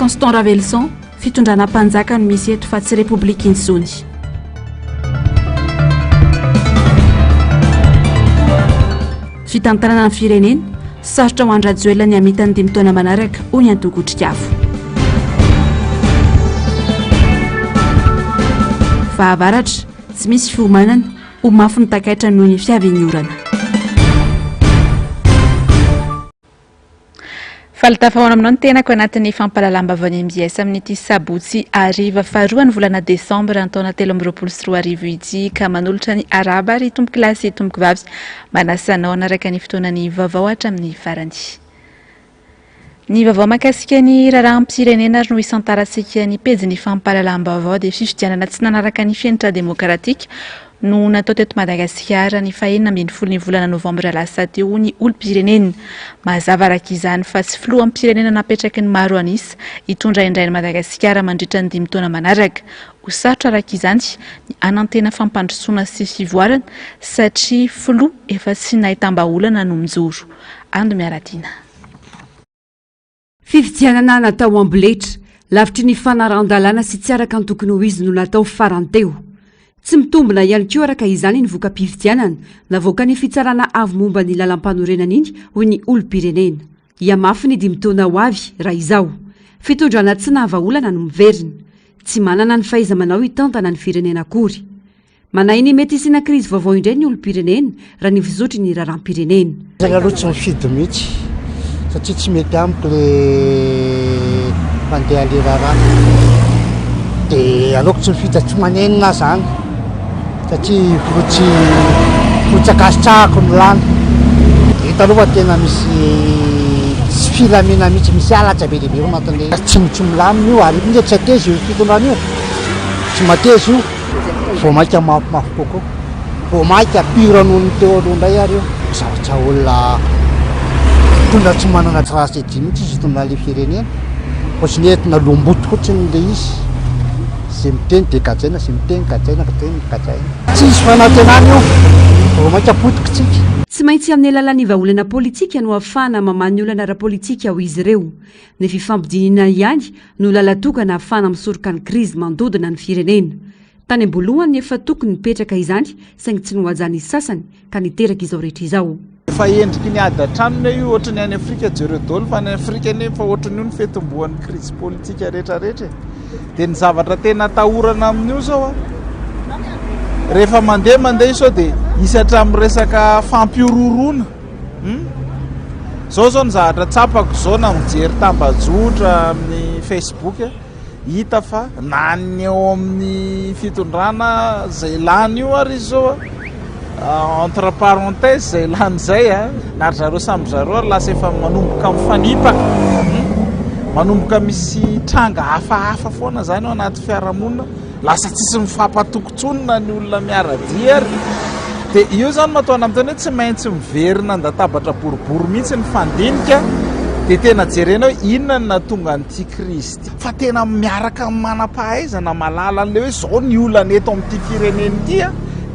Constant Ravelson fitondrana mpanjaka no misy eto fa tsy Repoblika intsony. Fitantanana ny firenena sarotra ho andrajoela ny amitany 5 taona manaraka ho ny antokotrikafo. Fahavaratra tsy misy fiomanana ho mafy ny takaitra noho ny fiavin'ny orana. Falitafahoana aminao ny tenako anatin'ny fampalalambavany MBS amin'ity sabotsy ariva faharoa ny volana Desambra ny taona 2024 ity ka manolotra ny araba ary tomboky lahy sy tomboky vavy manasanao anaraka ny fotoanany vaovao hatramin'ny farany. Ny vaovao mahakasika ny raharaham-pirenena ary no isantarantsika ny pejin'ny fampalalam-baovao dia fifidianana tsy nanaraka ny fiainatra demokratika no natao teto Madagasikara ny 4 ny volana Novambra lasa teo ny olom-pirenena. Mazava araka izany fa tsy filohan'ny pirenena napetraky ny maro anisa hitondra indrainy Madagasikara mandritra ny 5 taona manaraka. Ho sarotra araka izany ny anantena fampandrosoana sy fivoarana satria filoha efa tsy nahitam-baolana no mijoro. Ando miaradiana. Fifidianana natao amboletra lavitry ny fanaran-dalàna sy tsy araka ny tokony ho izy no natao faranteo. Tsy mitombona ihany koa araka izany ny voka-pifidianana navoaka ny fitsarana avy momba ny lalam-panorenana iny ho ny olom-pirenena. Iamafy ny 5 taona ho avy raha izao. Fitondrana tsy nahavaolana no miverina. Tsy manana ny fahaiza-manao hitantana ny firenena akory. Manay ny mety isina krizy vaovao indray ny olom-pirenena raha ny fizotry ny raharaham-pirenena. Aloha tsy mifidy mihitsy satria tsy mety amiko le mandeha le raharaha. Dia aleoko tsy mifidy tsy manenina zany satria fotsakasitrahako ny lany. Hita aloha tena misy tsy filamina mihitsy misy alatra be lehibe ao anatin'le tsy milamy io ary io tsy ateza io fitondrana io tsy mateza io vao mainka mafimafy kokoa vao mainka pura noho ny teo aloha indray ary io sarotra olona tondra tsy manana tragédie mihitsy izy tondra le firenena ohatriny entina lomboto fotsiny le izy zay miteny dia kajaina zay miteny kajaina tsy izy fanantenana io vao mainka potikitsika. Tsy maintsy amin'ny alalan'ny vahaolana politika no ahafahana mamany olana ara-politika ho izy ireo. Ny fifampidinina ihany no lalatokana ahafahana misoroka ny krizy mandodina ny firenena. Tany ambolohany efa tokony mipetraka izany saingy tsy nohajan'ny sasany ka niteraka izao rehetra izao. Efa endriky ny adatranona io ohatra ny any Afrika jerodolo fa ny Afrika nefa ohatrany io ny fetombohan'ny krizy politika rehetrarehetra. Dia ny zavatra tena atahorana amin'io zao rehefa mandeha sao dia isatra amin'ny resaka fampiororona. Zao ny zavatra tsapako zao na mijery tambajotra amin'ny Facebook hita fa nany eo amin'ny fitondrana zay lany io ary izy zao entre parenthèse zay lany zay na zareo samy zareo ary lasa efa manomboka mifanipaka manomboka misy tranga hafahafa foana zany ao anaty fiarahamonina lasa tsisy mifampatokontsonina ny olona miaradia ary dia io zany matoana amin'itany hoe tsy maintsy miverina andatabatra boribory mihitsy ny fandinika dia tena jerena hoe inona ny nahatonga n'ity krizy ity fa tena miaraka amin'ny manam-pahaizana malala an'ilay hoe zao ny olana eto amin'ity firenena ity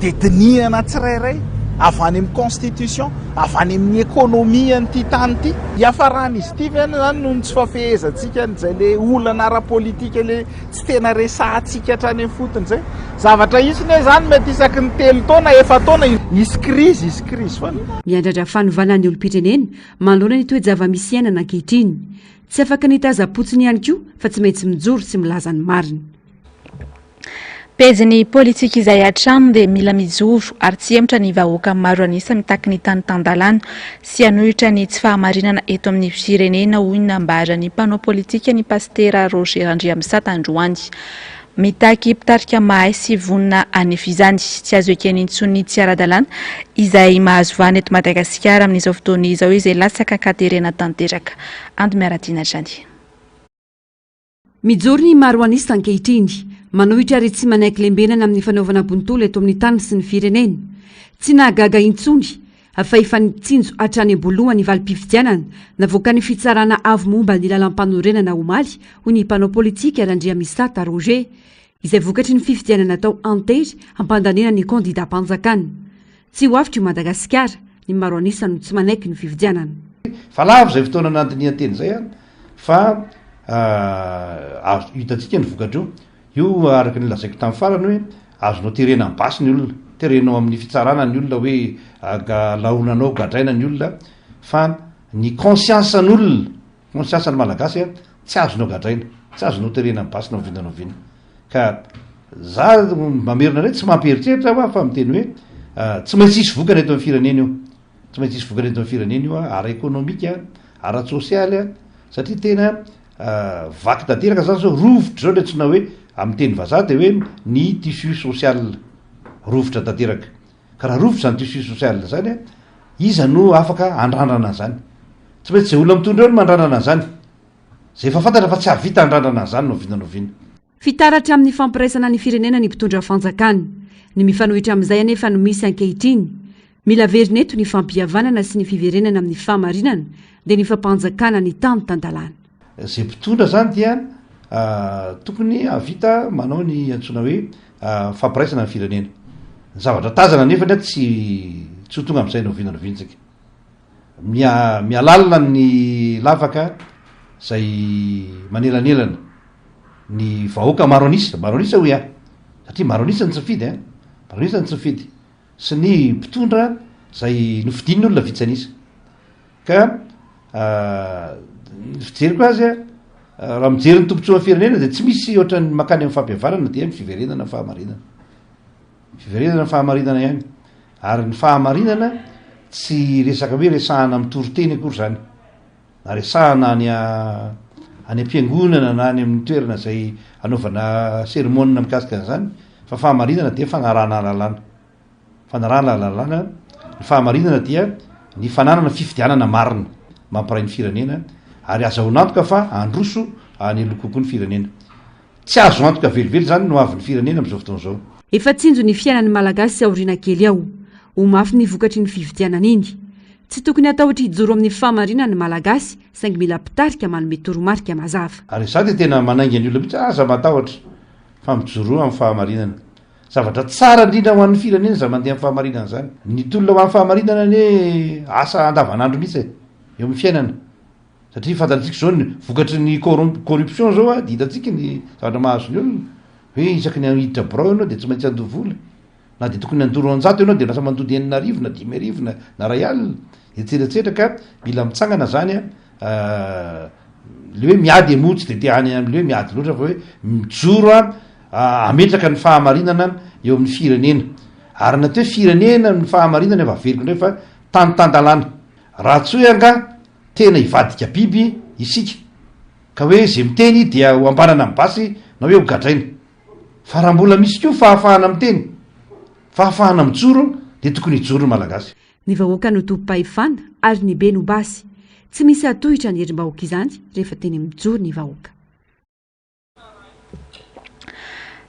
dia dinihana tsirairay avy any amin'ny constitution avy any amin'ny économie an'ity tany ity hiafaran'izy ity ve zany noho ny tsy fafehezantsika zay le olana ara-politika le tsy tena resahantsika hatrany amin'ny fotony zay zavatra isiny hoe zany mety isaky ny 3 taona 4 taona isy krizy foana. Miandrandra fanovanan'ny olom-pirenena manoloana ny toe-java-misy ainana ankehitriny tsy afaka nitaza-potsiny ihany koa fa tsy maintsy mijoro sy milaza ny marina. Pejiny politika izay hatrano dia mila mijoro ary tsy emotra ny vahoaka maro anisa mitaky ny tany tandalana sy hanohitra ny tsy fahamarinana eto amin'ny firenena hoy ny nambarany mpanao politika ny pastera Roger Andriambisata androany. Mitaky mpitarika mahay sy vonina anefizany tsy azo ekeny intsony tsy ara-dalàna izay mahazo vana eto Madagasikara amin'izao fotoana izao izay lasaka katerena tanteraka. Ando miaradiana zany. Mijoro ny maro anisa ankehitriny manohitra ary tsy manaiky lembenana amin'ny fanaovana bonitolo eto amin'ny tany sy ny firenena. Tsy nahagaga intsony afa efa nitsinjo hatrany ambolohany valim-pifidianana navoaka ny fitsarana avy momba ny lalam-panorenana omaly ho ny mpanao politika Andriambisata Roger izay vokatry ny fifidianana atao antery hampandanena ny kandidam-panjakana. Tsy ho avitra io Madagasikara ny maro anisa no tsy manaiky ny fifidianana. Fa lavo zay fotoana nandinihan-teny zay fa hitantsika ny vokatra io araka ny lazaiko tamin'ny farany hoe azonao terena ny basy ny olona terenao amin'ny fitsarana ny olona hoe laonanao gadraina ny olona fa ny consciencen'olona conscience'ny malagasy tsy azonao gadraina tsy azonao terena ny basy nao vinanao vina ka za mamerina ray tsy mampieritreritra fa miteny hoe tsy maintsy isy vokana eto amin'ny firenena io tsy maintsy isy vokana eto amin'ny firenena io ara ekonomika ara sosialy satria tena vaky tanteraka zany zao rovitra zao le antsona hoe amin'ny teny vazaha de hoe ny tissu social rovitra tanteraka ka raha rovitra zany tissu social zany iza no afaka andrandrana zany tsy maintsy zay olona mitondra eo no mandrandrana zany zay efa fantatra fa tsy havita andrandrana zany no vinanoviana fitaratra amin'ny fampiraisana ny firenena ny mpitondra fanjakany ny mifanohitra amin'izay anefa no misy ankehitriny mila verineto ny fampihavanana sy ny fiverenana amin'ny fahamarinana dia ny fampanjakana ny tany tandalana zay mpitondra zany dia tokony avita manao ny antsona hoe fampiraisana ny firenena zavatra tazana nefany tsy ho tonga amin'izay no vinanovintsika mialalina ny lavaka zay manelanelana ny vahoaka maronisa hoe satria maronisa ny tsifidy maronisa ny tsifidy sy ny mpitondra zay nofidiny olona vitsanisa ka fijery ko azy raha mijery ny tompontsoa firenena de tsy misy ohatrany makany amin'ny fampihavanana dia ny fiverenana fahamarinana ihany ary ny fahamarinana tsy resaka hoe resahana mitoroteny akory zany na resahana any am-piangonana na any amin'ny toerana zay anaovana sermonina mikasika zany fa fahamarinana dia fanarahana lalàna ny fahamarinana dia ny fananana fifidianana marina mampiray ny firenena ary azaho nantoka fa androso any lokoko ny firenena tsy azo antoka velively zany no avy ny firenena am'izao fotoan'izao efa tsinjo ny fiainan'ny malagasy sy aoriana kely ao ho mafy ny vokatry ny fividianana iny tsy tokony atao ohatra hijoro amin'ny fahamarinana ny malagasy saingy mila pitarika manome toromarika mazava ary za de tena manainga ny olona mihitsy aza matahotra fa mijoroa amin'ny fahamarinana zavatra tsara indrindra ho an'ny firenena za mandeha amin'ny fahamarinana zany ny tolona ho amin'ny fahamarinana ny asa andavanandro mihitsy eo amin'ny fiainana satria fantantsika zao ny vokatry ny corruption zao de hitatsika ny zavatra mahazo ny olona hoe isaky ny hiditra brao ianao de tsy maintsy andovola na de tokony andoro anjato ianao de lasa mandody enina arivo na 10 arivo na ray alina etsetratsera ka mila mitsangana zany le hoe miady emotsy de te any am'le hoe miady loatra fa hoe mijoro ametraka ny fahamarinana eo amin'ny firenena ary nateo firenena ny fahamarinana efa veriko indray fa tantandalana raha tsy hoe anga tena hivadika biby isika ka hoe zay miteny dia ho ambanana amin'ny basy na hoe ho gadraina fa raha mbola misy ko fahafahana miteny fahafahana mijoro de tokony hijoro ny malagasy ny vahoaka no tompahefana ary ny be no basy tsy misy atohitra ny herim-bahoaka izany rehefa teny mijoro ny vahoaka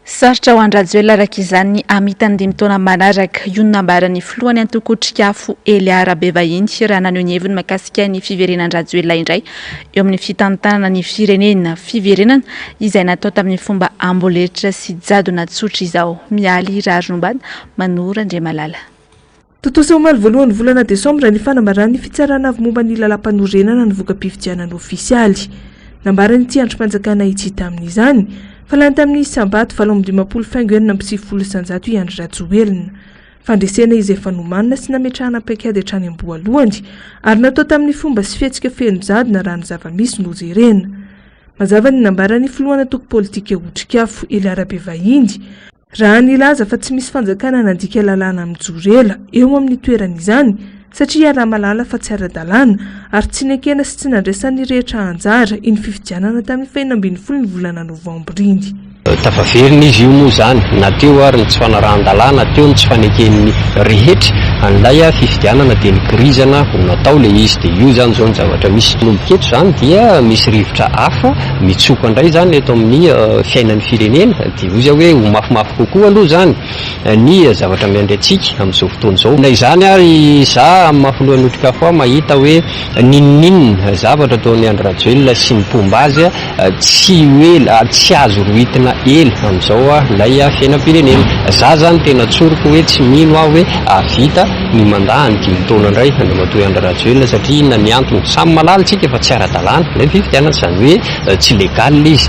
sarotra ho andrajoela araka izany amitany 5 taona manaraka io nambarany filohany antokotrikafo Eliara be vahiny raha naneo ny heviny makasika ny fiverenan-drajoela indray eo amin'ny fitantanana ny firenena fiverenana izay natao tamin'ny fomba amboletra sy jadona tsotra izao mialy raronombana manora Andriamalala Totosa omaly voalohany volana Desambra ny fanambarany fitsarana avy momba ny lalam-panorenana ny voka-pividianana ofisialy nambarany ty androm-panjakana itsy tamin'izany fa lany tamin'ny sambato 7 faingoenina amby 10 sanjato iandry rajoelina fandresena izay fanomanina sy nametrahana paikady hatrany amboalohany ary natao tamin'ny fomba sy fihetsika fenojadona raha ny zava-misy no jerena mazava ny nambarany filohana toko politika otrikafo Eliara be vahiny raha nilaza fa tsy misy fanjakana nandika lalàna mijorela eo amin'ny toeran'izany satria raha malala fa tsy ara-dalàna ary tsy nekena sy tsy nandraisan'ny rehetra anjara iny fifidianana tamin'ny 12 ny volana novambra iny tafaverina izy io moa zany nateo ary ny tsy fanarahan-dalàna nateo ny tsy faneken'ny rehetra an'ilay fifidianana dia nikirizana ho natao le izy dia io zany zao ny zavatra misy nomboketo zany dia misy rivotra hafa mitsoka indray zany eto amin'ny fiainan'ny firenena dia io zay hoe ho mafimafy kokoa aloha zany ny zavatra miandry atsika amin'izao fotoana izao na izany ary za amin'ny mahafilohan'ny otrikafo aho mahita hoe ninoninona zavatra ataon'ny Andry Rajoelina sy ny pomba azy tsy hoe tsy azo roitina ela amin'izao ilay fiainam-pirenena za zany tena tsoroko hoe tsy mino aho hoe avita ny mandany 5 taona indray andramatoa Andrarajoelina satria na ny antony samy malalintsika fa tsy ara-dalàna ilay fifidianana zany hoe tsy légal izy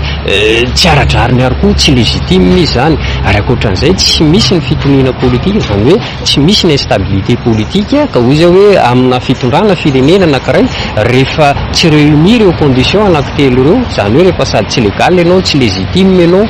tsy ara-drariny ary koa tsy légitime izy zany ary ankoatran'izay tsy misy ny fitoniana politika zany hoe tsy misy ny instabilité politique ka hoy izy hoe amina fitondrana firenena anankiray rehefa tsy réunir ireo condition anankitelo ireo zany hoe rehefa sady tsy légal ianao tsy légitime ianao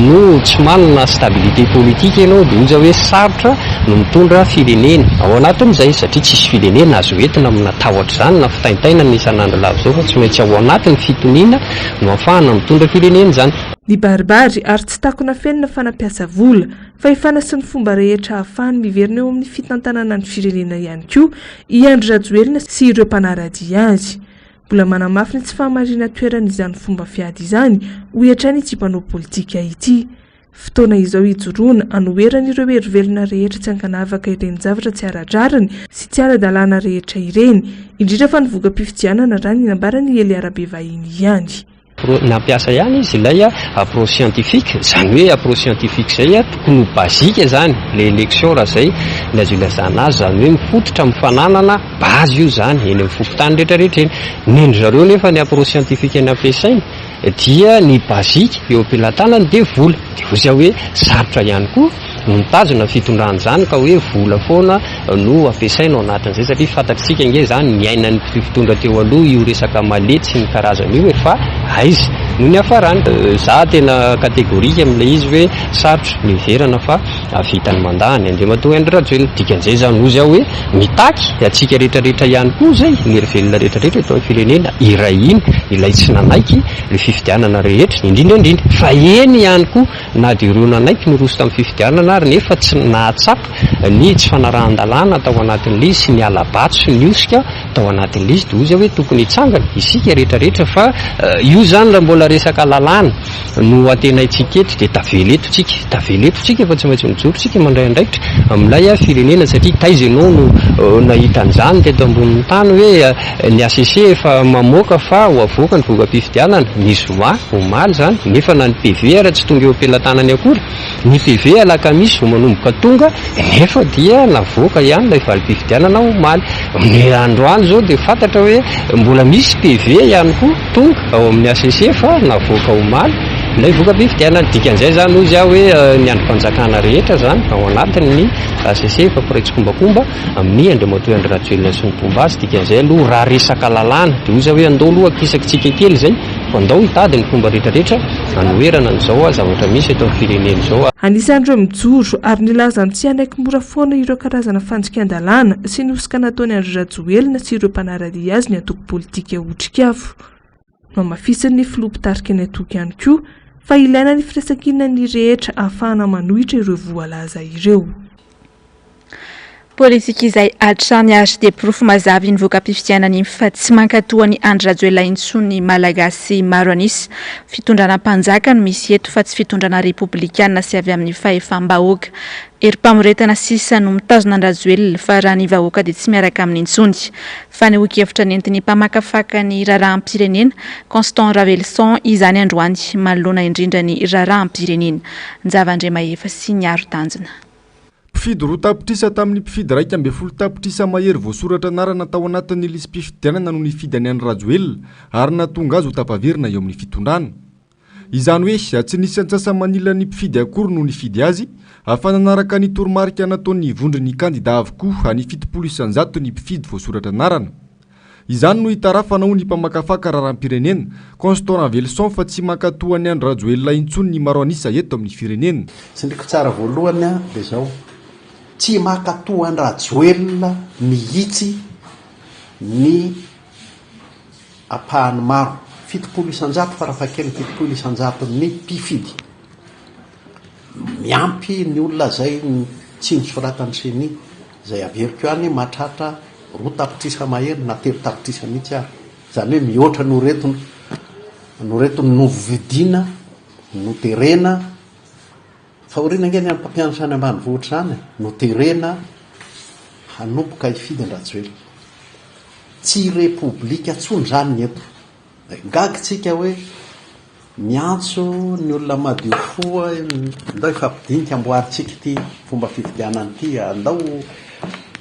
no tsy manana stabilité politique ianao dia oza hoe sarotra no mitondra firenena ao anatin'izay satria tsisy firenena azo entina amina tahotra zany na fitaintaina ny isan'andro lava zao fa tsy maintsy ao anatin'ny fitoniana no ahafahana mitondra firenena zany. Ny baribary ary tsy takona fenina fanampiasa vola fa ifana sy ny fomba rehetra ahafahany miverina eo amin'ny fitantanana ny firenena ihany koa i Andry Rajoelina sy ireo mpanarady azy. Mbola manamafy ny tsy fahamarina toerana izany fomba fiady izany hoy hatrany ity mpanao politika ity. Fotoana izao hijoroana anoherana ireo hery-velona rehetra tsy ankanavaka ireny zavatra tsy ara-drariny sy tsy ara-dalàna rehetra ireny, indrindra fa nivoaka mpifidianana raha ny nambarany Ely Arabe vahiny ihany. Nampiasa ihany izy ilay approche scientifique zany hoe approche scientifique zay tokony ho basika zany le élection raha zay ny azo ilazana azy zany hoe mifototra mifananana base io zany eny amin'ny fokontany rehetrarehetra eny. Nendry zareo nefa ny approche scientifique ny ampiasainy dia ny basika eo am-pelantanany dia vola dia ozy hoe sarotra ihany koa mitazona fitondrana zany ka hoe vola foana no ampiasaina ao anatin'izay satria fantatritsika nge zany ny ainan'ny fitondra teo aloha io resaka malety sy ny karazana io fa aizy no ny afarany za tena kategorika amin'ilay izy hoe sarotra miverana fa vitany mandany andriamatoa Andry Rajoelina dikan'izay zany ozy aho hoe mitaky atsika rehetrarehetra ihany koa zay ny hery-velona rehetrarehetra eto amin'ny firenena irahiny ilay tsy nanaiky le fifidianana rehetra indrindraindrindra fa eny ihany koa na dia ireo nanaiky noroso tamin'ny fifidianana ary nefa tsy nahatsapa ny tsy fanarahan-dalàna tao anatin'ilay izy sy ny alabatso sy ny osika tao anatin'ilay izy dia ozy hoe tokony hitsangana isika rehetrarehetra fa io zany raha mbola resaka lalàna no atenaitsika eto dia taveletotsika fa tsy maintsy mijorotsika mandray andraikitra amin'ilay firenena satria taiza ianao no nahitan'izany teto ambonin'ny tany hoe ny ACC efa mamoaka fa ho avoaka ny voka-pifidianana ny zoma omaly zany nefa na ny PV ara tsy tonga eo am-pelantanany akory ny PV alakamisy vao manomboka tonga nefa dia navoaka ihany ilay valim-pifidianana omaly. Ny andro any zao dia fantatra hoe mbola misy PV ihany koa tonga ao amin'ny ACC fa navoaka omaly ilay voka-pifidianana dikan'izay zany ozy aho hoe ny androm-panjakana rehetra zany ao anatin'ny ACC efa piraitsykombakomba amin'ny andriamatoa Andry Rajoelina sy ny mpomba azy dikan'izay aloha raha resaka lalàna dia ozy hoe andao aloha akisakitsika kely zay fa andao hitady ny fomba rehetrarehetra anoherana n'izao zavatra misy eto amin'ny firenena izao. Anisan'ireo mijoro ary nilazany tsy hanaiky mora foana ireo karazana fanjikan-dalàna sy ny osika nataony Andry Rajoelina sy ireo mpanarady azy ny antoko politika otrikavo. Mamafisin'ny filoha-pitarika ny atoky ihany koa fa ilaina ny firaisan-kina ny rehetra ahafahana manohitra ireo voalaza ireo. Politika izay hatrany HD Proof mazavy ny voka-pifidianany fa tsy mankatoa ny Andry Rajoelina intsony malagasy maro anisa. Fitondrana mpanjaka no misy eto fa tsy fitondrana republikana sy avy amin'ny fahefam-bahoaka. Erim-pamoretana sisa no mitazona Andry Rajoelina fa raha ny vahoaka dia tsy miaraka amin'ny intsony. Fa ny hoki-hevitra nentin'ny mpamakafaka ny raharaham-pirenena Constant Ravelson izany androany manoloana indrindra ny raharaham-pirenena. Nzava-ndre Mahefa sy ny aro tanjona. Mpifidy roa tapitrisa tamin'ny mpifidy 1 tapitrisa mahery voasoratra anarana tao anatin'ny lisy mpifidianana no nifidy any Andry Rajoelina ary nahatonga azy ho tapaverina eo amin'ny fitondrana. Izany hoe tsy nisy antsasa-manila ny mpifidy akory no nifidy azy afa nanaraka ny toromarika nataony vondry ny kandida avokoa any fitopolo isanjato ny mpifidy voasoratra anarana. Izany no hitarafa nao ny mpamakafaka raharaham-pirenena Constant Ravelson fa tsy mankatoa ny Andry Rajoelina intsony ny maro anisa eto amin'ny firenena. Sindriko tsara voalohany dia zao tsy mankatoa Andry Rajoelina mihitsy ny apahany maro 70 isanjato farafahakeliny 70 isanjato ny mpifidy miampy ny olona zay tsy nisoratany seny zay averiko any mahatratra 2 tapitrisa mahery na 3 tapitrisa mihitsy ary zany hoe mihoatra noretony novovidina noterena fa orina ngeny amin'ny mpampianatra any ambanivohitra zany noterena hanomboka hifidy Andry Rajoelina tsy republika tsony zany ny eto gagitsika hoe miantso ny olona madio foa andao ifampidinika amboaritsika ty fomba fifidianana ty andao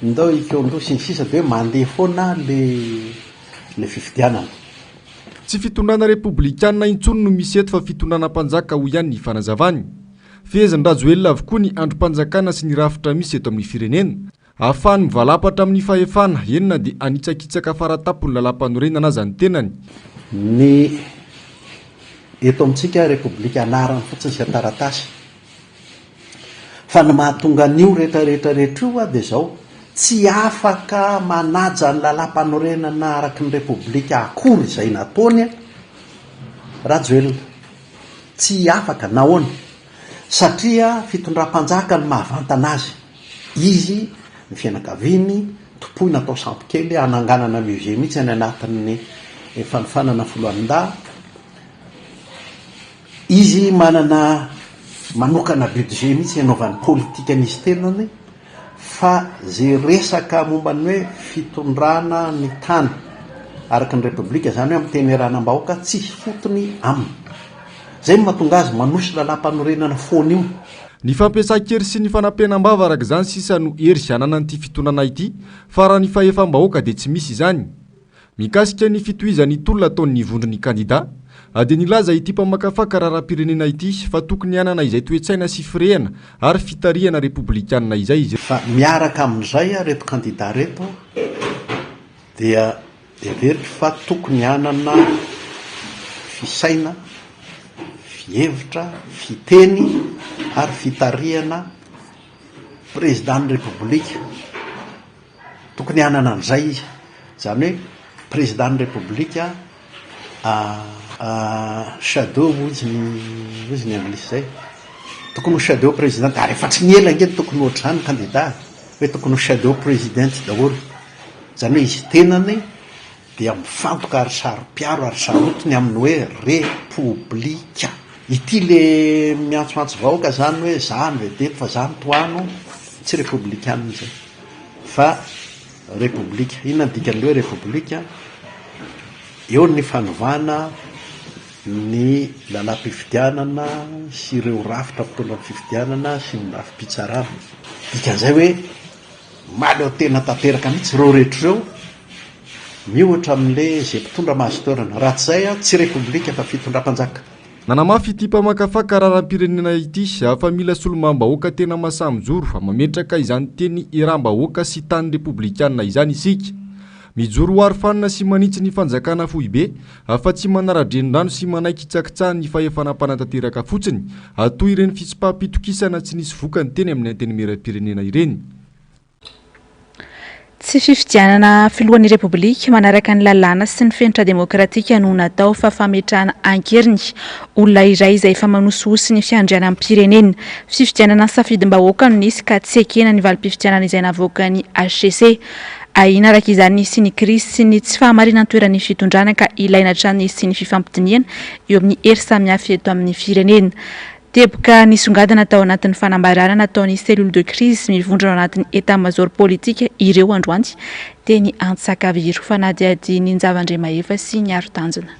ndao ikeondro sy ny sisa de hoe mandeha foana le fifidianana. Tsy fitondrana republikana intsony no misy eto fa fitondrana mpanjaka ho ihany ny fanazavany. Fehezan-drajoelina avokoa ny androm-panjakana sy ny rafitra misy eto amin'ny firenena. Ahafahany mivalapatra amin'ny fahefana enina dia anitsakitsaka faratapony lalam-panorenana aza ny tenany. Ny eto amintsika republika anarany fotsiny sy ataratasy. Fa ny mahatonga an'io rehetrarehetra io dia zao tsy afaka manaja ny lalam-panorenana araky ny republika akory izay nataony Rajoelina. Tsy afaka nahoana satria fitondram-panjaka ny mahavantana azy. Izy ny fianakaviany topoy natao sampokely ananganana musée mihitsy any anatin'ny fanofanana foloalinda. Izy manana manokana budget mihitsy anaovan'ny politika an'izy tenany fa zay resaka momba ny hoe fitondrana ny tany araky ny republika zany hoe amin'ny teny ranam-bahoaka tsisy fotony aminy. Zay mahatonga azy manosy lalam-panorenana foana io. Ny fampiasa-kery sy ny fanampenam-bava araka izany sisa no hery zanana n'ity fitondrana ity fa raha ny fahefam-bahoaka dia tsy misy izany. Mikasika ny fitohizan'ny tolona ataon'ny nivondro ny kandida dia nilaza ity mpamakafaka raharam-pirenena ity fa tokony hanana izay toetsaina sy firehana ary fitarihana republikanina izay izy. Fa miaraka amin'izay reto kandida reto dia every fa tokony hanana fisaina, fihevitra, fiteny ary fitarihana président republika. Tokony hanana an'izay izy. Zany hoe président republika shadow izy ny anglisy zay. Tokony ho shadow président ary efa tsy niela ngeny tokony ohatr'izany kandida hoe tokony ho shadow président daholo. Zany hoe izy tenany dia mifantoka ary saro-piaro ary sarotiny amin'ny hoe republika. Ity le miantsoantso vahoaka zany hoe zany vedety fa zany toano tsy republikanina zay fa republika. Inona ny dikan'le hoe republika? Eo ny fanovana ny lalam-pifidianana sy ireo rafitra mpitondra ny fifidianana sy ny rafim-pitsarana. Dikan'izay hoe maleo tena tanteraka mihitsy ireo rehetra ireo mihoatra amin'le zay mpitondra mahazotoerana. Raha tsy zay tsy republika fa fitondram-panjaka. Nanamafy ity mpamakafaka raharam-pirenena ity fa mila solomam-bahoaka tena masamijoro fa mametraka izany teny iram-bahoaka sy tany republikanina izany isika. Mijoro ho arofanina sy manitsy ny fanjakana fohibe fa tsy manara-drenirano sy manaiky hitsakitsahany ny fahefanam-panantanteraka fotsiny toy ireny fitsipaham-pitokisana tsy nisy vokany teny amin'ny antenimieram-pirenena ireny. Tsy fifidianana filohan'ny repoblika manaraka ny lalàna sy ny fenitra demokratika no natao fa fametrahana ankeriny olona iray izay efa manosihosy ny fiandrianan'ny pirenena. Fifidianana safidim-bahoaka no nisy ka tsy ekena ny valim-pifidianana izay navoaka ny HCC. Aina araka izany sy ny krisy sy ny tsy fahamarinana toeran'ny fitondrana ka ilaina hatrany sy ny fifampitiniana eo amin'ny hery samihafa eto amin'ny firenena. Teboka nisongadina tao anatin'ny fanambarana nataon'ny cellule de crise mivondrona ao anatin'ny état-major politika ireo androany teny Antsakaviro fanadiady Ninjavandremahefa sy ny aro-tanjona.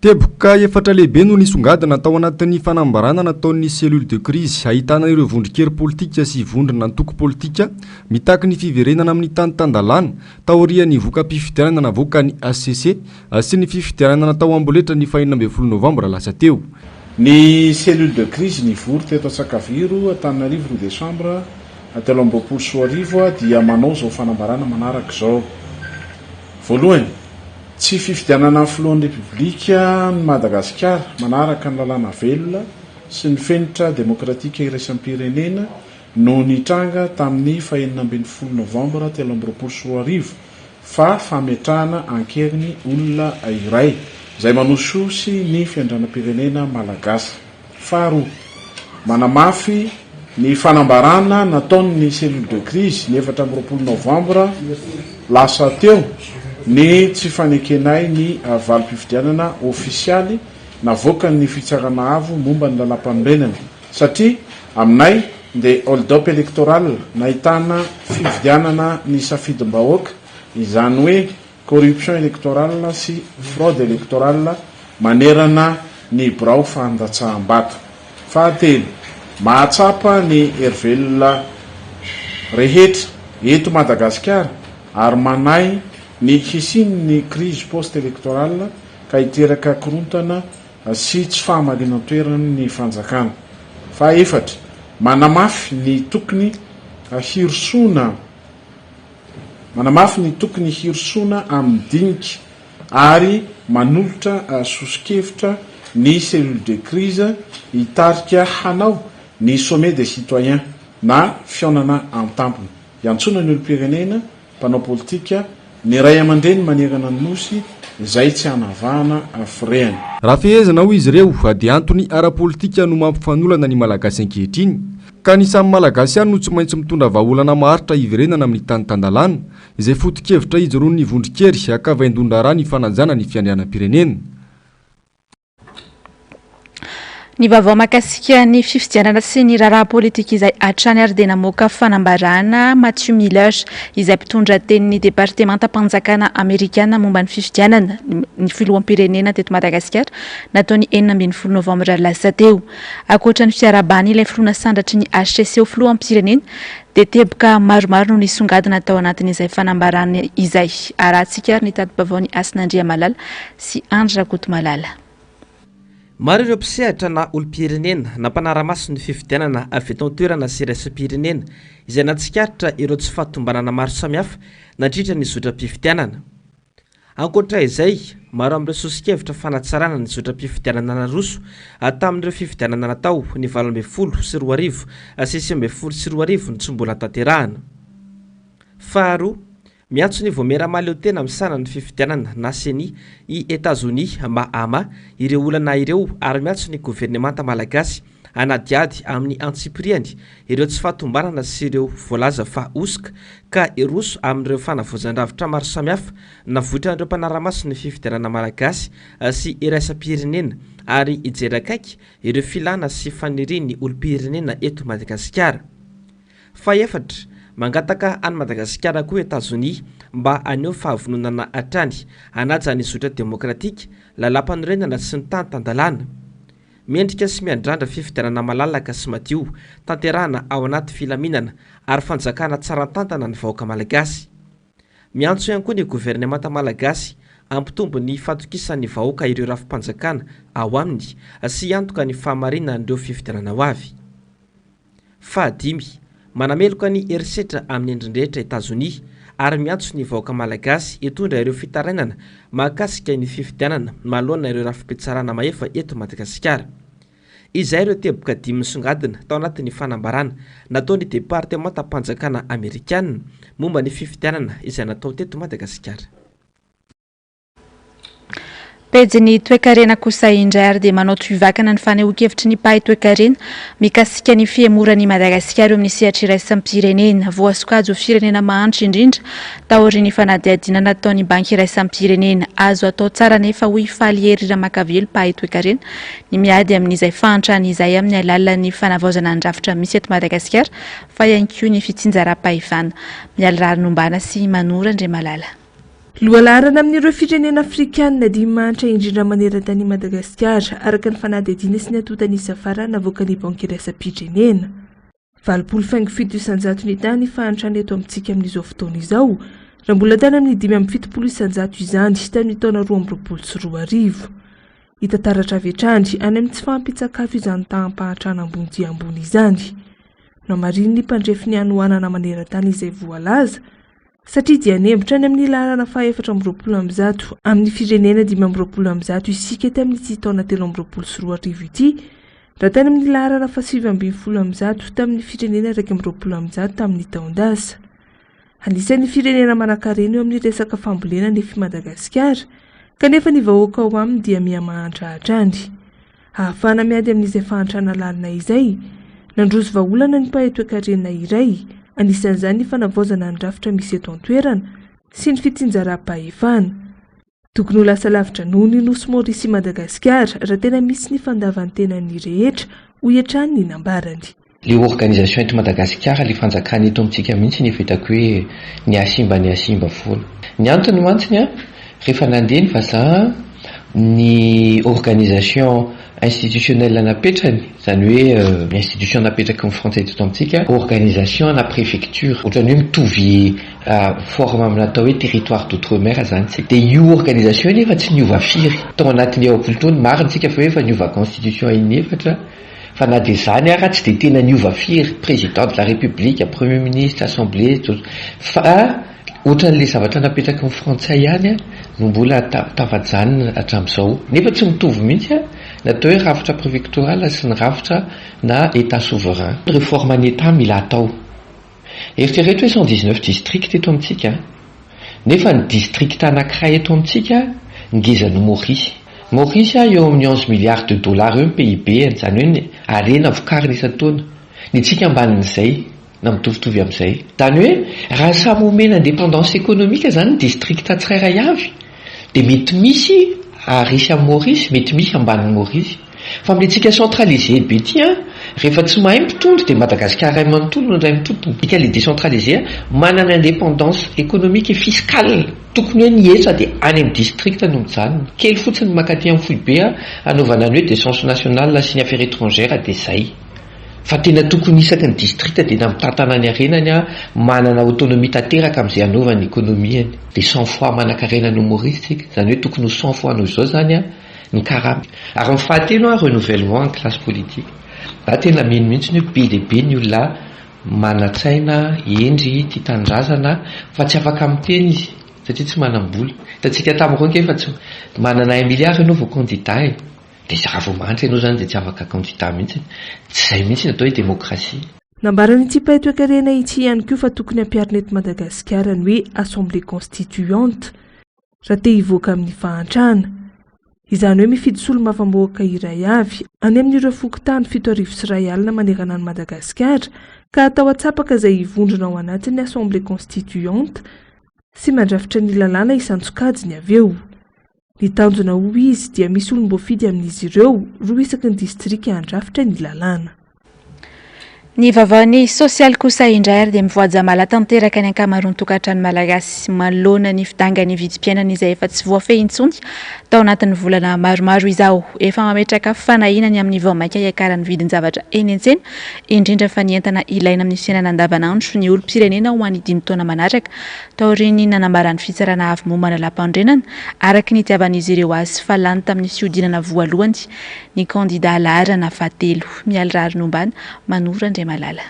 Teboka efatra lehibe no nisongadina tao anatin'ny fanambarana nataon'ny cellule de crise ahitana ireo vondronkely politika sy vondrona antoko politika mitaky ny fiverenana amin'ny tany tandalana taorian'ny voka-pifidianana navoaka ny HCC sy ny fifidianana natao amboletra ny 20 Novambra lasa teo. Ny cellule de crise nivory teto Antsakaviro Antananarivo 2 Desambra 2024 dia manao zao fanambarana manaraka zao. Voalohany, tsy fifidianana filohan'ny republika ny Madagasikara manaraka ny lalàna velona sy ny fenitra demokratika iraisam-pirenena no nitranga tamin'ny 20 Novambra 2024 fa fametrahana ankeriny olona iray izay manosihosy ny fiandrianam-pirenena malagasy. Faharoa, manamafy ny fanambarana nataon'ny cellule de crise ny 20 Novambra lasa teo ny tsy fanekenay ny valim-pifidianana ofisialy navoaka ny fitsarana avo momba ny lalam-panorenana satria aminay dia hold-up électoral nahitana fifidianana ny safidim-bahoaka izany hoe corruption électorale sy fraude électorale manerana ny birao fandatsaham-bato. Fahatelo, mahatsapa ny hery velona rehetra eto Madagasikara ary manay ny hisiny crise post électorale ka hiteraka korontana sy tsy fahamalinantoerana ny fanjakana. Fa efatra, manamafy ny tokony hirosoana amin'ny dinika ary manolotra sosikevitra ny cellule de crise hitarika hanao ny sommet des citoyens na fiaonana an-tampony. Iantsona ny olo-pirenena, mpanao politika, ny ray aman-dreny manerana ny nosy izay tsy hanavahana afirehany. Raha fehezana ho izy ireo dia antony ara-politika no mampifanolana ny malagasy ankehitriny, ka ny samy malagasy ihany no tsy maintsy mitondra vahaolana maharitra hiverenana amin'ny tany tandalana izay foto-kevitra ijeroan'ny vondrikery akavaindondra raha ny fanajana ny fiandrianam-pirenena. Ny vaovao mahakasika ny fifidianana sy ny raharaha politika izay hatrany ary dia namoaka fanambarana Matthew Miller izay mpitondra tenin'ny departementam-panjakana amerikana momba ny fifidianana ny filoham-pirenena teto Madagasikara nataony 12 Novambra lasa teo. Ankoatra ny fiarabany ilay filoana sandratra ny HCC filoham-pirenena dia teboka maromaro no nisongadina tao anatin'izay fanambarana izay. Arahantsika ary ny tadi-baovao ny Asinandriamalala sy Andry Rakotomalala. Maro ireo mpisehatra na olo-pirenena na mpanara-maso ny fifidianana avy eto an-toerana sy raisam-pirenena izay natsikaritra ireo tsy fahatombanana maro samihafa nandritra ny zotram-pifidianana. Ankoatra izay, maro amin'ireo sosikevitra fanatsarana ny zotram-pifidianana naroso tamin'ireo fifidianana natao ny 20 sy 20 sy 20 sy 20 ny tsy mbola tanterahana. Faharoa, miantso ny vomera maleo tena misana ny fifidianana na seni i Etats-Unis ama ireo olana ireo ary miantso ny gouvernemanta malagasy anadiady amin'ny antsipriany ireo tsy fahatombanana sy ireo voalaza fa osika ka iroso amin'ireo fanavozan-dravitra maro samihafa na voitran'ireo mpanara-maso ny fifidianana malagasy sy iraisam-pirenena ary ijerakaiky ireo filana sy faniriany olo-pirenena eto Madagasikara. Fa efatra, mangataka any Madagasikara koa Etats-Unis mba aneo fahavononana hatrany hanaja ny zotra demokratika lalam-panorenana sy ny tany tandalana. Miendrika sy miandrandra fifidianana malalaka sy madio tanterahana ao anaty filaminana ary fanjakana tsara-tantana ny vahoaka malagasy. Miantso ihany koa ny gouvernemanta malagasy ampitombo ny fatokisan'ny vahoaka ireo rafim-panjakana ao aminy sy antoka ny fahamarinana ireo fifidianana ho avy. Fahadimy, manameloka ny herisetra amin'ny endrindrehetra Etats-Unis ary miantso ny vahoaka malagasy hitondra ireo fitarainana mahakasika ny fifidianana manoloana ireo rafim-pitsarana maefa eto Madagasikara. Izay ireo teboka 5 misongadina tao anatin'ny fanambarana nataony departementam-panjakana amerikana momba ny fifidianana izay natao teto Madagasikara. Pejy toekarena kosa indray ary dia manao toivakana ny fanehoan-kevitry ny mpahay toekarena mikasika ny fiemorany Madagasikara eo amin'ny sehatra iraisam-pirenena. Voasokajy ho firenena mahantra indrindra taorian'ny fanadihadiana nataon'ny banky iraisam-pirenena. Azo atao tsara nefa ho hifaly hery Ramakavelo mpahay toekarena ny miady amin'izay fahantrany izay amin'ny alalan'ny fanavaozana ny rafitra misy eto Madagasikara fa ihany koa ny fitsinjaram-pahefana. Miala ranombana sy Manora Andriamalala. Lohalarana amin'ireo firenena afrikanina dimanitra indrindra manerantany Madagasikara araka ny fanadihadiana sy ny atotanisa farana navoakan'ny banky iraisam-pirenena. 27 isanjato ny tany fahantrany eto amintsika amin'izao fotoana izao raha mbola tany amin'ny 570 isanjato izany tamin'ny taona 2024. Hita taratra avy hatrany any amin'ny tsy fampitsakafo izany taham-pahatrana ambony dia ambony izany. No mariny ny mpandrefy ny anohanana manerantany izay voalaza satria dia nembitra any amin'ny lalana fa 420 amin'ny firenena 520 isika eto amin'ny taona 13 ity raha tany amin'ny lalana fa 720 tamin'ny firenena 220 tamin'ny taondasa. Anisan'ny firenena manan-karena eo amin'ny resaka fambolena nefa Madagasikara kanefa ny vahoaka ao aminy dia miha-mahantra hatrany. Ahafahana miady amin'izay fahantrana lalina izay nandroso vahaolana ny mpahay toekarena iray. Anisan'izany ny fanavaozana ny rafitra misy eto an-toerana sy ny fitsinjaram-pahefana. Tokony ho lasa lavitra noho ny nosy Maurice Madagasikara raha tena misy ny fandavan'ny tenany rehetra ho hiatrany ny nambarany. Le organisation eto Madagasikara le fanjakana eto amintsika mihitsy ny vitako hoe ny asimba foana. Ny antony mantsiny rehefa nandeha ny vazaha ny organisation institutionnel napetrany zany hoe institution napetraky ny français teto amintsika organisation na préfecture ohatrany hoe mitovy forme amina atao hoe territoire d'outre-mer zany tsika de io organisation nefa tsy niova firy tao anatin'ny eo taony mariny tsika fa hoe efa niova constitution inefatra fa na de zany raha tsy de tena niova firy président de la république premier ministre assemblée fa ohatran'le zavatra napetraky ny frantsay ihany no mbola tavajanona hatram'izao nefa tsy mitovy mihitsy natao hoe rafitra préfectoral sy ny rafitra na état souverain réforme ny état mila atao eritreretra hoe 119 district eto amintsika nefa ny district anankiray eto amintsika ngezany Maurice eo amin'ny 11 milliards de dollars eo ny PIB zany hoe arena vokariny isan-taona ny tsika ambanin'izay na mitovitovy amin'izay zany hoe raha samy omena indépendance économique zany district tsirairay avy de mety misy arisy amin'ny Maurice mety misy ambanin'ny Maurice fa amin'ntsika centralisé be ty rehefa tsy mahay mitondro de Madagascar ray manontolo ray mitompony ika le décentralisé manana indépendance économique et fiscale tokony hoe niesa de any amin'ny district no mijanona kely fotsiny makaty amin'ny foibe anaovana ny hoe défense nationale sy ny affaires étrangères de zay fa tena tokony isaky ny district de na mitantana ny arenany manana autonomie tanteraka amin'izay anaovany économie de 100 fois manankarena no Maurice tsika zany hoe tokony 100 fois no zao zany ny karama ary mifahatelo renouvellement en classe politique da tena mino mihitsy ny be deaibe ny olona manatsaina endry ty tandrazana fa tsy afaka miteny izy satria tsy manam-bola tatsika tamin'ireo ke fa tsy manana 1 milliard ianao vao candidat de raha vao manitra ianao zany de tsy afaka candidat mihitsy tsy zay mihitsy natao hoe démocratie nambarany ity paitoekarena ity ihany koa fa tokony ampiarina eto Madagasikara ny hoe assemblée constituante raha te hivoaka amin'ny fahantrana izany hoe mifidy solo mafamboaka iray avy any amin'ireo fokotany 7 sy iray alina manerana ny Madagasikara ka atao atsapaka izay hivondrona ao anatin'ny assemblée constituante sy mandrafitra ny lalàna isan-tsokajiny avy eo ny tanjona ho izy dia misy olom-boafidy amin'izy ireo roa isaky ny distrika handrafitra ny lalàna. Ny vavahany sosialy kosa indray ary dia mivoajamala tanteraka ny ankamaroany tokantrano malagasy manoloana ny fidangany vidim-piainana izay efa tsy voafehy intsony tao anatin'ny volana maromaro izao efa mametraka fanahinany amin'ny vaomaika hiakaran'ny vidin-javatra eny an-tsena indrindra fa ny entana ilaina amin'ny fiainana andavanandro ny olom-pirenena ho an'ny 5 taona manaraka taoriany nanambarany fitsarana avy momana lampan-drenana araka ny itiavan'izy ireo azy fa lany tamin'ny fiodinana voalohany ny kandida larana fahatelo mialirary nombana manora malala.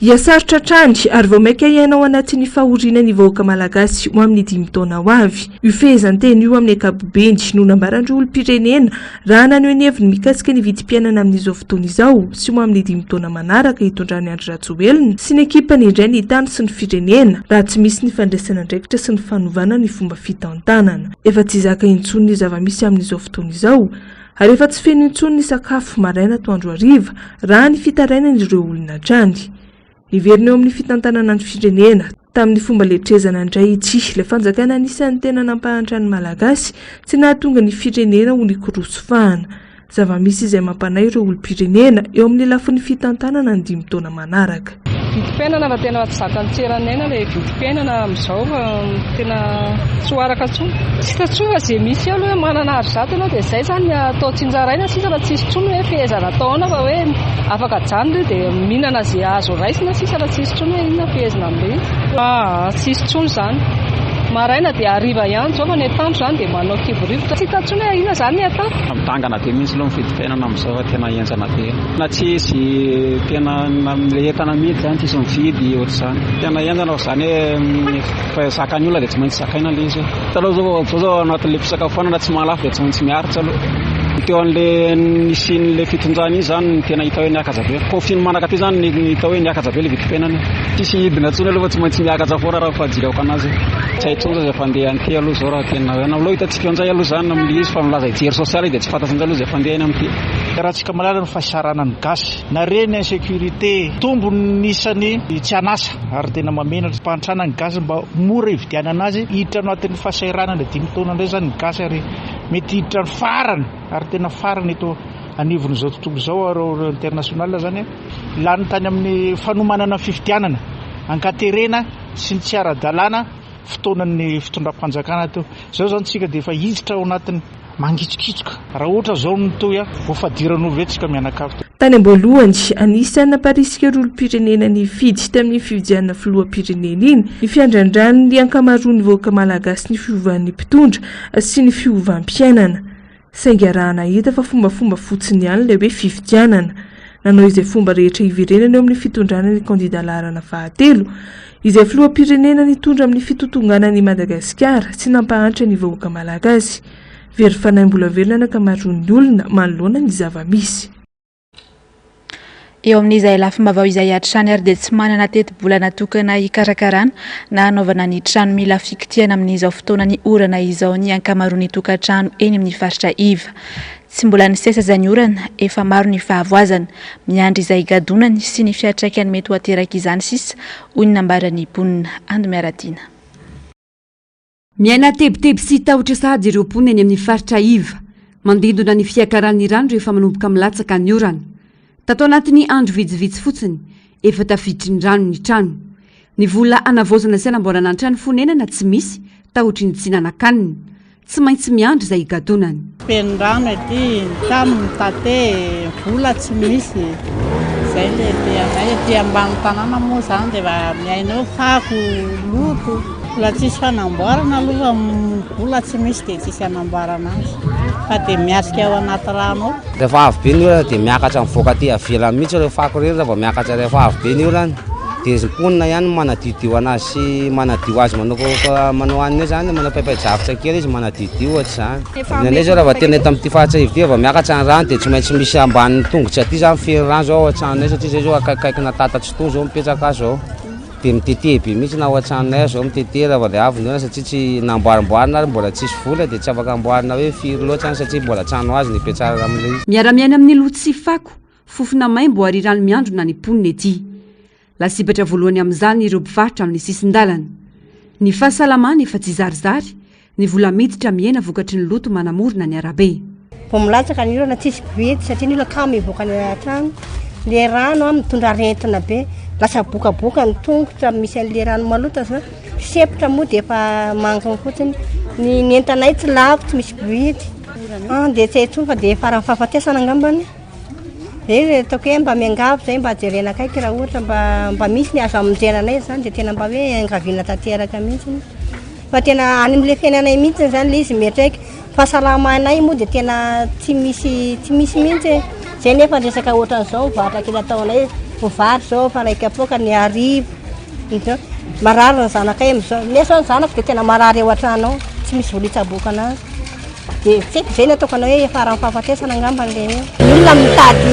Iasarotra trany ary vao maika ianao anatin'ny fahorinan'ny vahoaka malagasy ho amin'ny 5 taona ho avy. Io fehezanteny io amin'ny ankapobeny no nambarandry olom-pirenena raha naneho ny heviny mikasika ny vidim-piainana amin'izao fotoana izao sy ho amin'ny 5 taona manaraka hitondrany Andry Rajoelina sy ny ekipany indray ny tany sy ny firenena raha tsy misy ny fandraisana andraikitra sy ny fanovana ny fomba fitantanana. Efa tsy zaka intsony ny zava-misy amin'izao fotoana izao ary efa tsy feno intsony ny sakafo maraina atoandro hariva raha ny fitarainan'ireo olona trany. Iverina eo amin'ny fitantanana ny firenena tamin'ny fomba letrezana indray ity ilay fanjakana anisan'ny tena nampahantrany malagasy tsy nahatonga ny firenena ho nikorosofahana. Zava-misy izay mampanay ireo olom-pirenena eo amin'ny lafin'ny fitantanana ny 5 taona manaraka. Vidim-piainana fa tena tsy zakany tseranena ilay vidim-piainana amin'izao fa tena tsy araka tsony. Tsy tatsoa izay misy aloha hoe manana ary zato ianao dia izay zany atao tsinjaraina sisa raha tsisy tsony hoe fehezana taona fa hoe afaka janona dia mihinana izay azo raisina sisa raha tsisy tsony hoe inona fehezana amin'ilay tsisy tsony zany. Maraina dia hariva ihany zao fa ny atoandro zany dia manao kivorivotra tsy tatsony hoe inona zany ny atao. Mitangana be mihitsy aloha mividim-piainana amin'izao tena enjana be. Na tsisy tena le entana mihidy zany tsisy mividy ohatr'izany. Tena enjana zany hoe sakany olona dia tsy maintsy zakaina le izy. Taloha zao anatin'le fisakafoanana tsy mahalafo dia tsy maintsy miaritra aloha. Teo an'le nisin'le fitondrana io zany tena hita hoe niakaja be. Kofiny manaka ty zany hita hoe niakaja be le vidim-piainana. Tsisy hidina tsony aloha fa tsy maintsy miakaja foana raha fahadilaoko anazy. Tsy haitsony zay efa andeha anty aloha zao raha tena hoe aloha hitantsika an'izay aloha zany amin'ny izy fa milaza jery sosialy dia tsy fantatsin'izay aloha zay efa andeha eny amin'ity. Raha tsika malala ny fahasarana ny gasy na reny insécurité tombony isany tsy anasa ary tena mamenatra mpahantrana ny gasy mba mora hividianana azy hiditra anatin'ny fahasairana le 5 taona indray zany ny gasy ary mety hiditra ny farany ary tena farany eto anivon'izao tontolo izao areo international zany lany tany amin'ny fanomanana fifidianana ankaterena sy ny tsy ara-dalàna fotoanan'ny fitondram-panjakana teo zao zany tsika dia efa hiditra ao anatin'ny mangitsikitroka raha ohatra zao notoy a voafadiran'olovetsika mianakavy tany amboalohany anisany namparisika olom-pirenena ny fidy tamin'ny fividianana filoham-pirenena iny ny fiandrandrano ny ankamaroany vahoaka malagasy ny fiovan'ny mpitondra sy ny fiovan'mpiainana saingy arahana hita fa fombafomba fotsiny ihany ilay hoe fividianana nanao izay fomba rehetra ivirenana eo amin'ny fitondrana ny kandida larana fahatelo izay filoham-pirenena nitondra amin'ny fitotonganany Madagasikara sy nampahantra ny vahoaka malagasy very fanahy-mbola velona ankamaroan'ny olona manoloana ny zava-misy. Eo amin'izay lafim-baovao izay hatrany ary dia tsy manana teti-bola natokana hikarakarana na hanaovana ny trano mila fikitiana amin'izao fotoana ny orana izao ny ankamaroan'ny tokantrano eny amin'ny faritra Iva. Tsy mbola ny sesa izany orana efa maro ny fahavoazana miandry izay gadonany sy ny fiatraikany mety ho ateraka izany sisa hoy ny nambaran'ny mponina Ando Miaratiana. Miaina tebiteby sy tahotra sahady ireo mponina eny amin'ny faritra Iva mandindona ny fiakaran'ny rano rehefa manomboka milatsaka ny orana. Tato anatin'ny andro vitsivitsy fotsiny efa tafiditry ny rano ny trano. Ny vola anavozana sy anamboarana ny trano fonenana tsy misy tahotry ny tsy nanan-kaniny. Tsy maintsy miandry izay gadonany. Pendrano ety trano mitate vola tsy misy zay le anay ety ambany tanàna moa zany dia miainao fako loto la tsisy fanamboarana aloha vola tsy misy dia tsisy anamboarana azy fa dia miatrika ao anaty rano ao. Rehefa avy be ny olana dia miakatra mivoaka aty avelany mihitsy ireo fako ireny rehefa miakatra rehefa avy be ny olana dia izy mponina ihany manadiodio anazy sy manadio azy manao anina zany manao paipay-javitra kely izy manadiodio ohatry zany. Nene zao rehefa tena eto amin'ity faritra Iva ity rehefa miakatra ny rano dia tsy maintsy misy ambanin'ny tongotra aty zany feno rano zao ao an-tranonay satria zay zao akaikaikina tatatrotony zao mipetraka azy zao. Dia mitete be mihitsy na ao an-tranonay zao mitete rehefa ilay avy ny satria tsy namboarimboarina ary mbola tsisy vola dia tsy afaka amboarina hoe firy loatra satria mbola trano azy nipetrarana amin'ilay izy. Miara-miaina amin'ny loto sy fako fofona maimbo ary rano miandro na ny mponina ety. Lasibatra voalohany amin'izany ireo mpivarotra amin'ny sisin-dalana. Ny fahasalamana efa tsy zarizary, ny vola miditra miaina vokatry ny loto manamorona ny arabe. Vao milatsaka ny olana tsisy mpividy satria ny olona kamo mivoaka ny trano. Le rano mitondra aretina be, lasa bokaboka ny tongotra misy an'le rano malota zao. Sepotra moa dia efa mangana fotsiny. Ny entanay tsy lafo tsy misy mpividy. Dia tsy haiko fa dia farany fahafatesana angambany. Dia ataoko hoe mba miangavy zay mba jerena akaiky raha ohatra mba misy ny azo amonjenanay zany dia tena mba hoe angaviana tanteraka mihitsy. Fa tena any amin'ilay fiainanay mihitsy zany le izy metraiky. Fahasalamanay moa dia tena tsy misy mihitsy. Zay nefa resaka ohatran'izao vatra kely ataonay ho vary zao fa raika poka ny arivo. Marary ny zanakay amin'izao. Neso ny zanako dia tena marary eo an-trano ao tsy misy vola hitsaboaka anazy. Dia tseko zay natao anao hoe farany fahafatesana angamba le olona mitady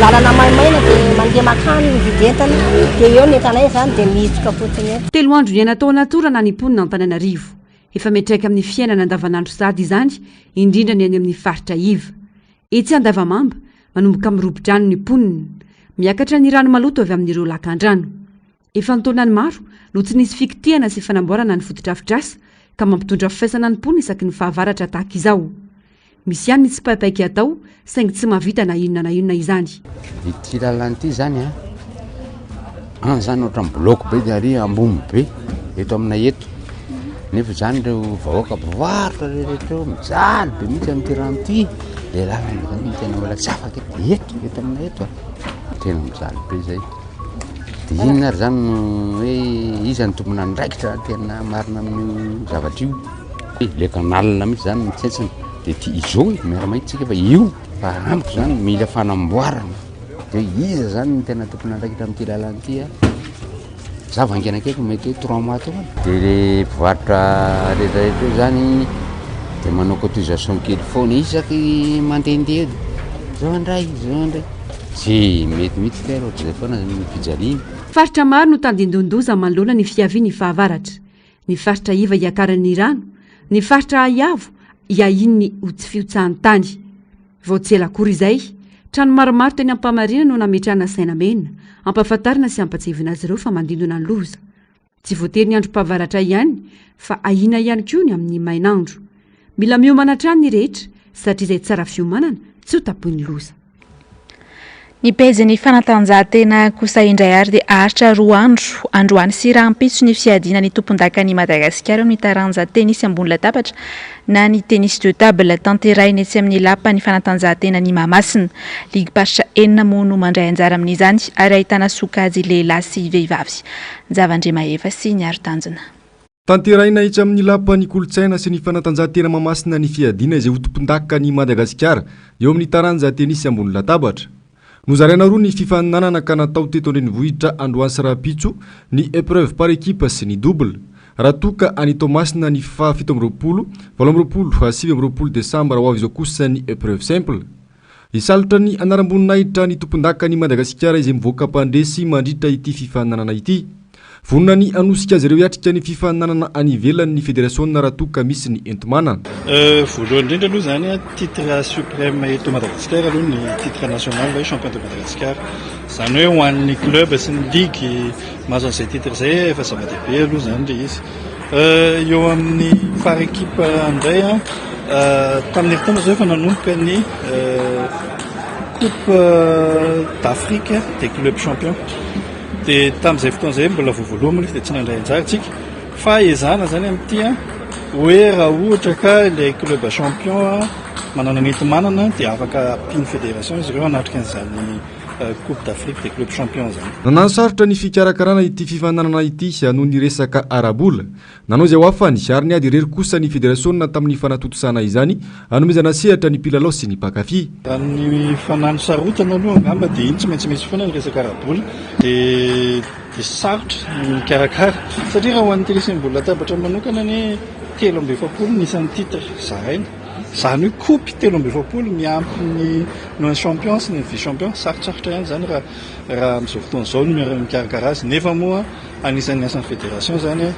lalana maimaina dia mandeha makany mividy entana dia eo ny entanay zany dia mihitroka fotsiny eto. Telo andro niaina tao anatorana ny mponina Antananarivo. Efa mitraika amin'ny fiainana andavanandro sady izany indrindra ny any amin'ny faritra Iva. Etsy Andavamamba manomboka mirobi-drano ny mponina miakatra ny rano maloto avy amin'ireo lakan-drano. Efa nitaonany maro no tsy nisy fikitiana sy fanamboarana ny fotodrafitrasa ka mampitondra fifaisana ny mponina isaky ny fahavaratra tahaka izao. Misy ihany ny tsy paipaiky atao saingy tsy mahavita na inona izany. Ity lalana ity zany zany ohatran'ny boloko be dia ary ambony be eto aminay eto. Nefa zany ireo vahoaka mpivarotra rehetra eo mijaly be mihitsy amin'ity rano ity. Le lalana zany tena mbola tsy afaka eto aminay eto tena mijaly be zay. Dia inona ary zany hoe iza ny tombona ndraikitra tena marina amin'ny zavatra io. Le kanalina mihitsy zany mitsetsina dia ty izao miara-maintsika fa io fa amiko zany mila fanamboarana. Dia iza zany ny tena tompona ndraikitra amin'ity lalana ity zavangena akaiky mety hoe 3 mois teo. Dia le mpivarotra rehetrarehetra io zany dia manao cotisation kely foana isaky mandehandeha zao andray tsy mety mihitsy le roatra zay foana ny fijaliana. Faritra maro no tandindondoza manoloana ny fiaviany fahavaratra. Ny faritra Iva hiakaran'ny rano, ny faritra Iavo hiahin'ny ho tsy fiotsahan-tany. Vao tsy ela akory izay, trano maromaro teny ampamarina no nametrahana saina mena, ampahafantarina sy ampatsevina azy ireo fa mandindona ny loza. Tsy voatery ny androm-pahavaratra ihany, fa ahina ihany koa ny amin'ny mainandro. Mila miomana trano ny rehetra satria izay tsara fiomanana tsy ho tapoin'ny loza. Nipeziny fanatanjahantena kosa indray ary dia aritra roa androany sy rahampitso ny fiadiana ny tompon-daka ny Madagasikara amin'ny taranja tenisy ambony latabatra na ny tennis de table tanterainy etsy amin'ny lapa ny fanatanjahantena ny Mahamasina. Ligue pasitra enina moa no mandray anjara amin'izany ary ahitana sokajy lehilahy sy vehivavy. Zavandrema efa sy ny aro-tanjona. Tanteraina etsy amin'ny lapa ny kolotsaina sy ny fanatanjahantena Mahamasina ny fiadiana izay ho tompon-daka ny Madagasikara eo amin'ny taranja tenisy ambony latabatra. Nozaraina roa ny fifaninanana ka natao teto Andrenivohitra androany sy rahampitso ny épreuve par équipe sy ny double. Raha toka any Tomasina ny fa 17 20 Desambra ho avy izao kosa ny épreuve simple. Isalotra ny anaram-boninahitra ny tompon-daka ny Madagasikara izay mivoaka mpandresy mandritra ity fifaninanana ity. Vonona ny anosika azy ireo hiatrika ny fifaninanana any ivelan'ny fédération raha toka misy ny ento-manana. Voalohany indrindra aloha zany titre suprême eto Madagasikara aloha ny titre national hoe champion de Madagasikara. Zany hoe ho an'ny club sy ny ligue mahazo an'izay titre izay efa zava-dehibe aloha zany le izy. Eo amin'ny par équipe indray tamin'ny herintaona zao efa nanomboka ny coupe d'Afrique des clubs champions. Dia tamin'izay fotoana izay mbola voalohany dia tsy nandray anjara tsika fa ezana zany amin'ity hoe raha ohatra ka ilay club champion manana nenti-manana dia afaka ampiny fédération izy ireo hanatrika an'izany coupe d'Afrique des clubs champions zany. Nanansarotra ny fikarakarana ity fifaninanana ity noho ny resaka arabola. Nanao izay hoafany ary ny ady irery kosa ny fédération tamin'ny fanatotosana izany hanomezana sehatra ny mpilalao sy ny mpakafy. Raha ny fanano sarotana aloha angamba dia iny tsy maintsy misy foana ny resaka arabola dia sarotra ny karakara satria raha ho an'ny tenisy ambony latabatra manokana ny 7-20 nisan'ny titre zaraina. Zany hoe coupe 7-20 miampy ny no champion sy ny vice champion sarotsarotra ihany zany raha amin'izao fotoana izao no mikarakara azy. Nefa moa anisan'ny asan'ny fédération zany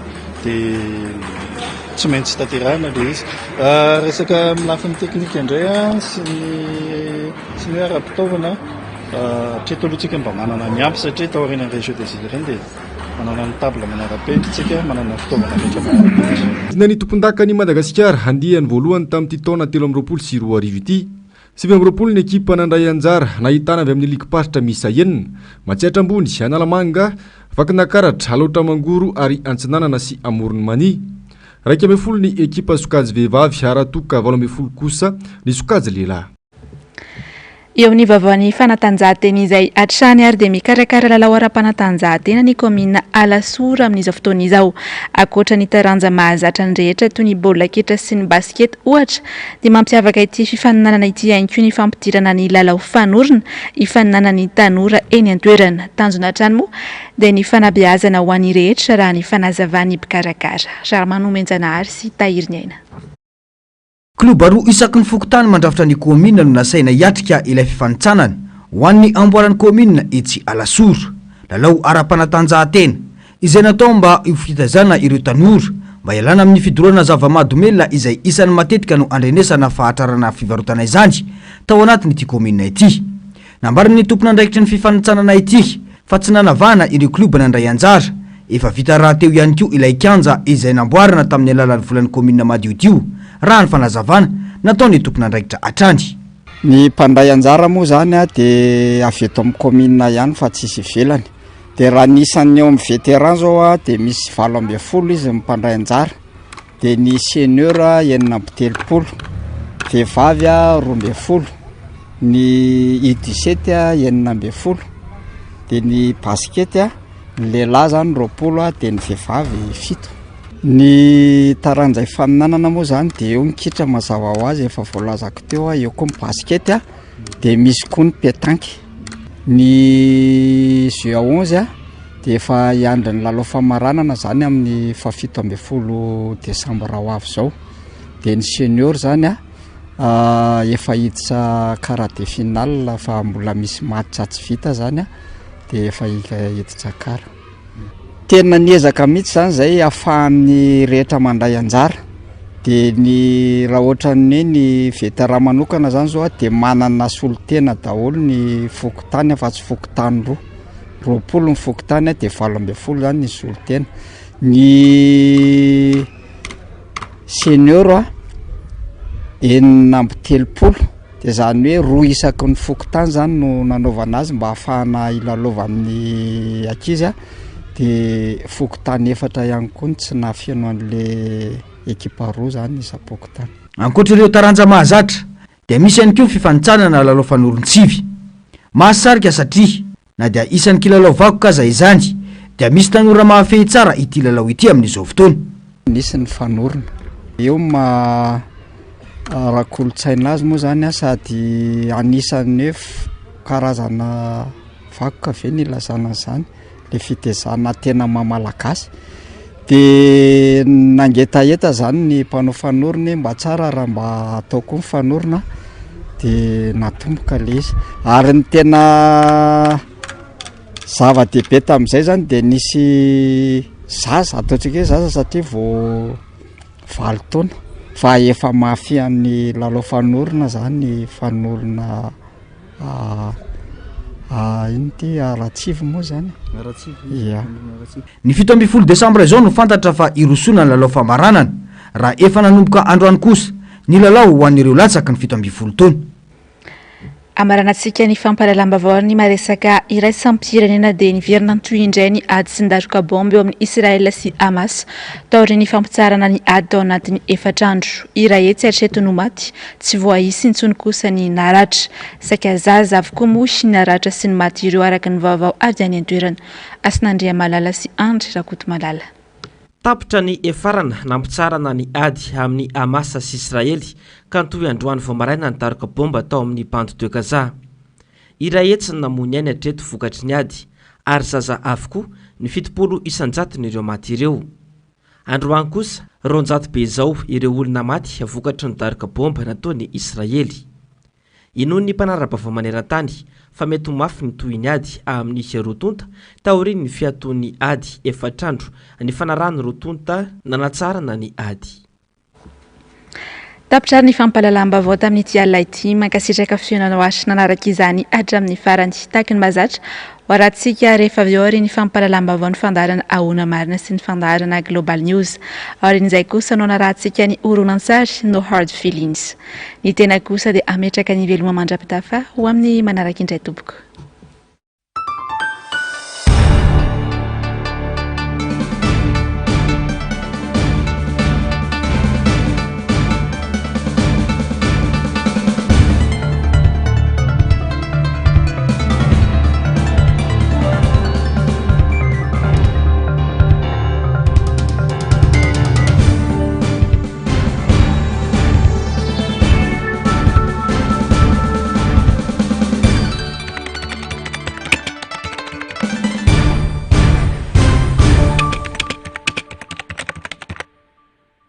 dia tsy maintsy tanterahana le izy. Resaka lafiny teknika indray sy ny hoe ara-pitaovana hatreto aloha tsika mba manana miampy satria tao aorianan'ireny Jeux des Îles ireny dia manana ny table manara-penitra tsika manana fitaovana rehetra manara-penitra. Ny tompon-daka ny Madagasikara handihany voalohany tamin'ity taona 2024 ity. 20 ny ekipa nandray anjara nahitana avy amin'ny ligue pasitra miisa enina. Matsiatra ambony Analamanga, Vakinakaratra, Alotra Mangoro ary Antsinanana sy Amorony Mani. 12 ny ekipa sokajy vehivavy ary toka 12 kosa ny sokajy lehilahy. Eo amin'ny vaovany fanatanjahantena izay hatrany ary dia mikarakara lalao ara-panatanjahantena ny komina Alasora amin'izao fotoana izao. Akoatra ny taranja mahazatra ny rehetra toy ny baolina kitra sy ny basket ohatra dia mampiavaka ity fifaninanana ity ihany koa ny fampidirana ny lalao fanorona hifaninana ny tanora eny an-toerana. Tanjona hatrany moa dia ny fanabeazana ho an'ny rehetra raha ny fanazavany mpikarakara. Jarmanomenjanahary sy Tahiriny Aina. Kluba roa isaky ny fokotany mandrafitra ny komina no nasaina hiatrika ilay fifanitsanana ho an'ny amboaran'ny komina etsy Alasora. Lalao ara-panatanjahantena izay natao mba hifitazana ireo tanora mba hialana amin'ny fidorana zava-mahadomelina izay isan'ny matetika no andrenesana fahatrarana fivarotana izany tao anatin'ity komina ity. Nambariny tompona andraikitra ny fifanitsanana ity fa tsy nanavana ireo kluba nandray anjara. Efa vita raha teo ihany koa ilay kianja izay namboarina tamin'ny alalan'ny volan'ny komina madiodio. Raha ny fanazavana nataony tompona andraikitra hatrany. Ny mpandray anjara moa zany dia avy eto amin'ny komina ihany fa tsisy ivelany. Dia raha nisan'ny eo amin'ny vétéran zao dia misy 20 izy mpandray anjara. Dia ny senior 9-30, vehivavy 12, ny U17 9-10, dia ny basket ny lehilahy zany 20 dia ny vehivavy 7. Ny taranja ifaninanana moa zany dia eo ny kitra mazava ho azy efa voalazako teo eo koa ny basket dia misy koa ny pétanque. Ny Jeux 11 dia efa hiandry ny lalao famaranana zany amin'ny 17 Desambra ho avy izao. Dia ny senior zany efa hiditra quart de finale fa mbola misy match tsy vita zany dia efa hiditra quart. Tena niezaka mihitsy zany zay ahafahan'ny rehetra mandray anjara. Dia ny raha ohatran'ny ny vétéran manokana zany zao dia manana solotena daholo ny fokotany fa tsy fokotany roa. 20 ny fokotany dia 12 zany ny solotena. Ny senior 9-30 dia zany hoe roa isaky ny fokotany zany no nanaovana azy mba hahafahana ilalovan'ny akizy a dia fokotany efatra ihany koa ny tsy nafiano an'le ekipa roa zany isa-pokotany. Ankoatra ireo taranja mahazatra dia misy ihany koa ny fifanitsanana lalao fanoron-tsivy mahasarika satria na dia isan'ny kilalao vakoka aza izany dia misy tanora mahafehy tsara ity lalao ity amin'izao fotoana. Nisy ny fanorona eo raha kolotsaina azy moa zany a sady anisan'ny hoe karazana vakoka ve ny ilazana zany le fitezana tena mamalagasy dia nangetaheta zany ny mpanao fanorona mba tsara raha mba ataoko ny fanorona dia natomboka le izy ary ny tena zava-dehibe tamin'izay zany dia nisy zaza ataontsika hoe zaza satria vao 20 taona fa efa mafian'ny lalao fanorona zany fanorona ino ty Aratsivy moa zany ia. Ny 17 Desambra izao no fantatra fa irosona ny lalao famaranana raha efa nanomboka androany kosa ny lalao ho an'ireo latsaky ny 17 taona. Amaranantsika ny fampahalalam-baovao ny maresaka iraisam-pirenena dia niverina toy indray ny ady sy nidatroka bomby eo amin'ny Israel sy Hamas taory ny fampitsarana ny ady tao anatin'ny 4 andro. Iraetsy eritrereto no maty tsy voaisy intsony kosa ny naratra saika zaza avokoa moa sy naratra sy ny maty ireo araka ny vaovao avy any an-toerana. Asinandria Malala sy Andry Rakoto Malala. Tapitra ny efarana nampitsarana ny ady amin'ny Hamas sy Israely ka nitohy androany vao maraina nitaroka bomba tao amin'ny bande de Gaza. Iraetsy namony ainy hatreto vokatry ny ady ary zaza avokoa ny 70 isanjato ireo maty ireo. Androany kosa 200 be zao ireo olona maty vokatry nitaroka bomba nataon'ny Israely. Inony ny mpanarabavao maneran-tany fa mety mafy ny toy ny ady amin'ny rotonta taoriny ny fiatoan'ny ady 4 andro ny fanarahany rotonta nanatsarana ny ady. Tapitra ny fampahalalam-baovao tamin'ity alina ity mankasitraka fiainana oasy nanaraka izany hatramin'ny farany tahaka ny mahazatra hoaratsika rehefa avy eo ny fampahalalam-baovao ny fandaharana Ahona Marina sy ny fandaharana Global News. Aorin'izay kosa no narahantsika ny horonan-tsary No Hard Feelings. Ny tena kosa dia ametraka ny veloma mandrapitafa ho amin'ny manaraka indray tompoko.